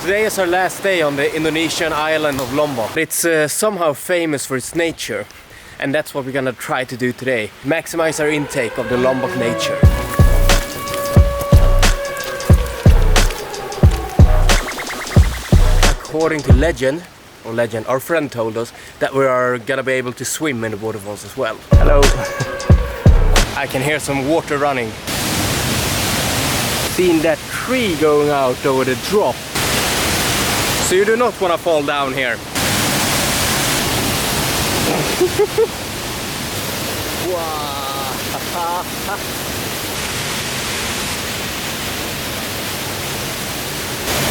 Today is our last day on the Indonesian island of Lombok. It's somehow famous for its nature, and that's what we're gonna try to do today. Maximize our intake of the Lombok nature. According to legend, our friend told us that we are gonna be able to swim in the waterfalls as well. Hello. I can hear some water running. Seeing that tree going out over the drop. So you do not want to fall down here.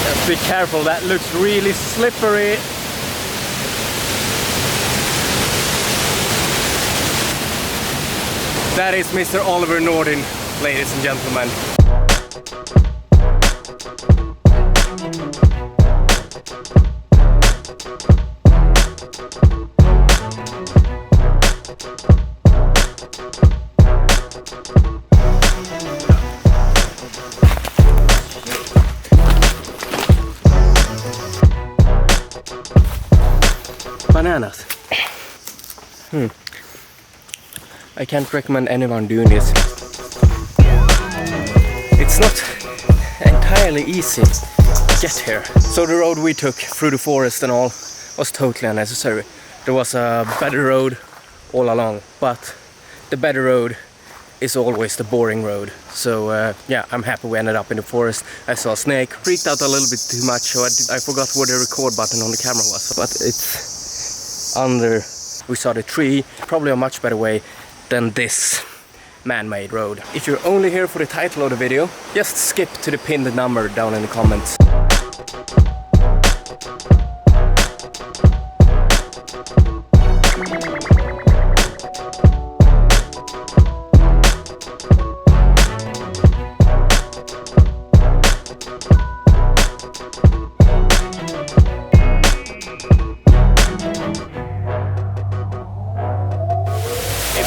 Just be careful, that looks really slippery. That is Mr. Oliver Nordin, ladies and gentlemen. Bananas. I can't recommend anyone doing this. It's not entirely easy to get here. So the road we took through the forest and all was totally unnecessary. There was a better road all along, but the better road is always the boring road. So yeah, I'm happy we ended up in the forest. I saw a snake, freaked out a little bit too much, so I forgot where the record button on the camera was. But it's under, we saw the tree, probably a much better way than this man-made road. If you're only here for the title of the video, just skip to the pinned number down in the comments.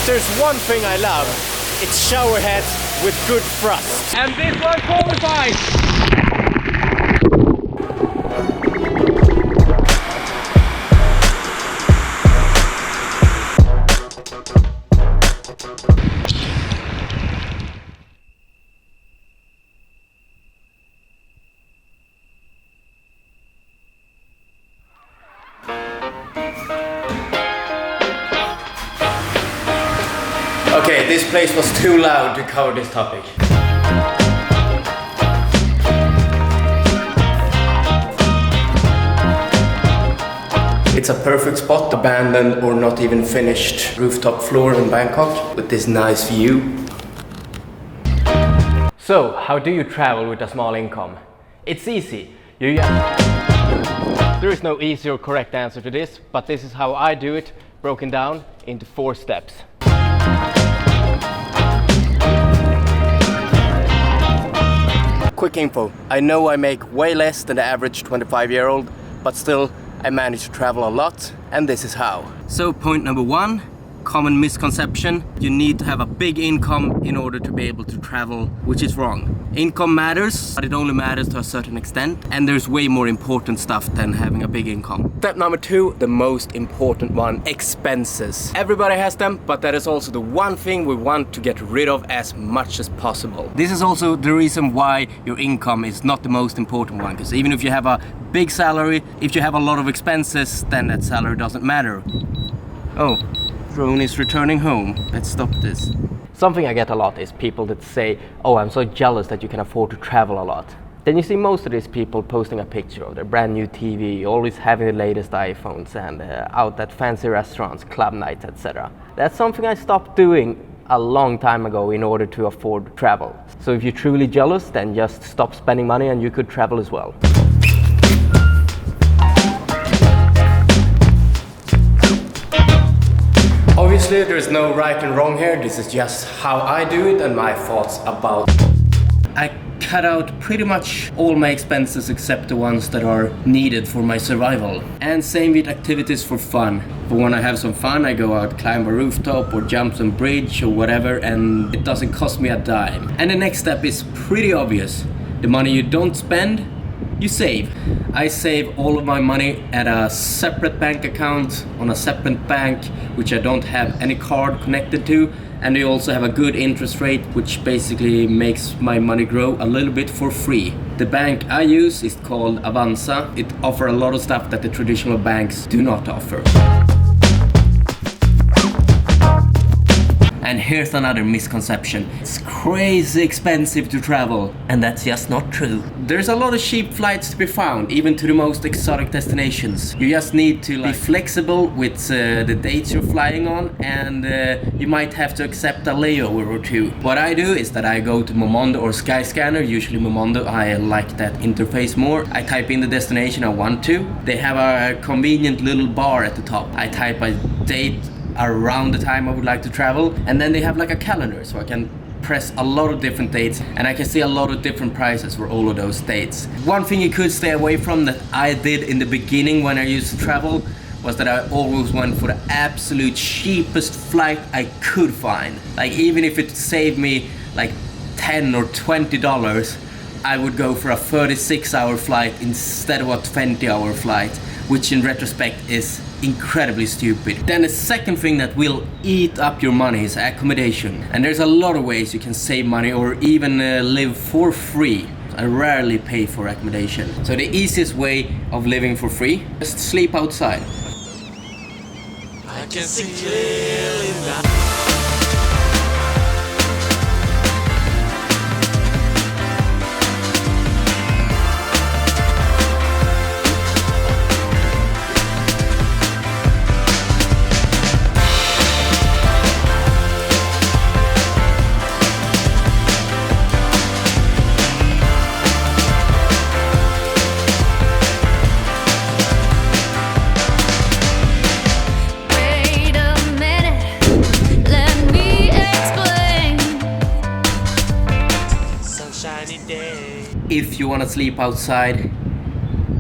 There's one thing I love, it's shower heads with good thrust. And this one qualifies! Okay, this place was too loud to cover this topic. It's a perfect spot, abandoned or not even finished rooftop floor in Bangkok with this nice view. So, how do you travel with a small income? It's easy. There is no easy or correct answer to this, but this is how I do it, broken down into 4 steps. Quick info, I know I make way less than the average 25-year-old, but still I manage to travel a lot, and this is how. So point number 1, common misconception, you need to have a big income in order to be able to travel, which is wrong. Income matters, but it only matters to a certain extent, and there's way more important stuff than having a big income. Step number 2, the most important one, expenses. Everybody has them, but that is also the one thing we want to get rid of as much as possible. This is also the reason why your income is not the most important one, because even if you have a big salary, if you have a lot of expenses, then that salary doesn't matter. Oh. Drone is returning home. Let's stop this. Something I get a lot is people that say, oh, I'm so jealous that you can afford to travel a lot. Then you see most of these people posting a picture of their brand new TV, always having the latest iPhones and out at fancy restaurants, club nights, etc. That's something I stopped doing a long time ago in order to afford travel. So if you're truly jealous, then just stop spending money and you could travel as well. Obviously, there's no right and wrong here. This is just how I do it and my thoughts about it. I cut out pretty much all my expenses except the ones that are needed for my survival. And same with activities for fun. But when I have some fun, I go out, climb a rooftop or jump some bridge or whatever, and it doesn't cost me a dime. And the next step is pretty obvious. The money you don't spend, you save. I save all of my money at a separate bank account on a separate bank, which I don't have any card connected to, and they also have a good interest rate, which basically makes my money grow a little bit for free. The bank I use is called Avanza. It offers a lot of stuff that the traditional banks do not offer. And here's another misconception. It's crazy expensive to travel. And that's just not true. There's a lot of cheap flights to be found, even to the most exotic destinations. You just need to be flexible with the dates you're flying on, and you might have to accept a layover or two. What I do is that I go to Momondo or Skyscanner, usually Momondo, I like that interface more. I type in the destination I want to. They have a convenient little bar at the top. I type a date around the time I would like to travel, and then they have like a calendar, so I can press a lot of different dates and I can see a lot of different prices for all of those dates. One thing you could stay away from that I did in the beginning when I used to travel was that I always went for the absolute cheapest flight I could find. Like, even if it saved me like $10 or $20, I would go for a 36-hour flight instead of a 20-hour flight, which in retrospect is incredibly stupid. Then the second thing that will eat up your money is accommodation. And there's a lot of ways you can save money or even live for free. I rarely pay for accommodation. So the easiest way of living for free is to sleep outside. I can see clearly now. If you want to sleep outside,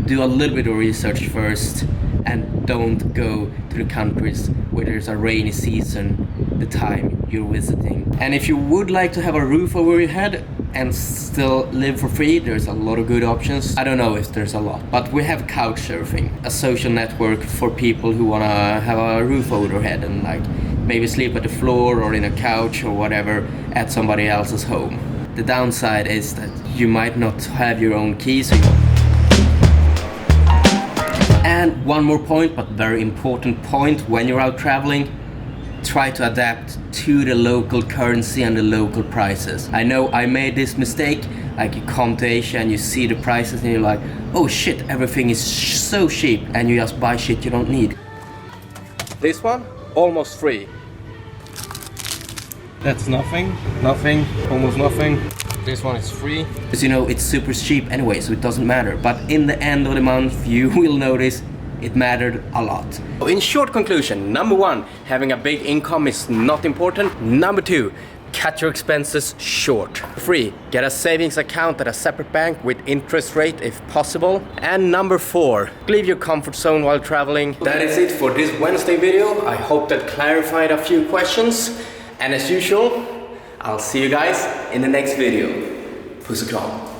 do a little bit of research first and don't go to the countries where there's a rainy season the time you're visiting. And if you would like to have a roof over your head and still live for free, there's a lot of good options. I don't know if there's a lot, but we have Couchsurfing, a social network for people who want to have a roof over their head and like maybe sleep at the floor or in a couch or whatever at somebody else's home. The downside is that you might not have your own keys. And one more point, but very important point, when you're out traveling, try to adapt to the local currency and the local prices. I know I made this mistake, like you come to Asia and you see the prices and you're like, oh shit, everything is so cheap, and you just buy shit you don't need. This one, almost free. That's nothing, almost nothing. This one is free. Because you know, it's super cheap anyway, so it doesn't matter. But in the end of the month, you will notice it mattered a lot. In short conclusion, number one, having a big income is not important. Number two, cut your expenses short. Three, get a savings account at a separate bank with interest rate if possible. And number four, leave your comfort zone while traveling. That is it for this Wednesday video. I hope that clarified a few questions. And as usual, I'll see you guys in the next video. Puss och kram.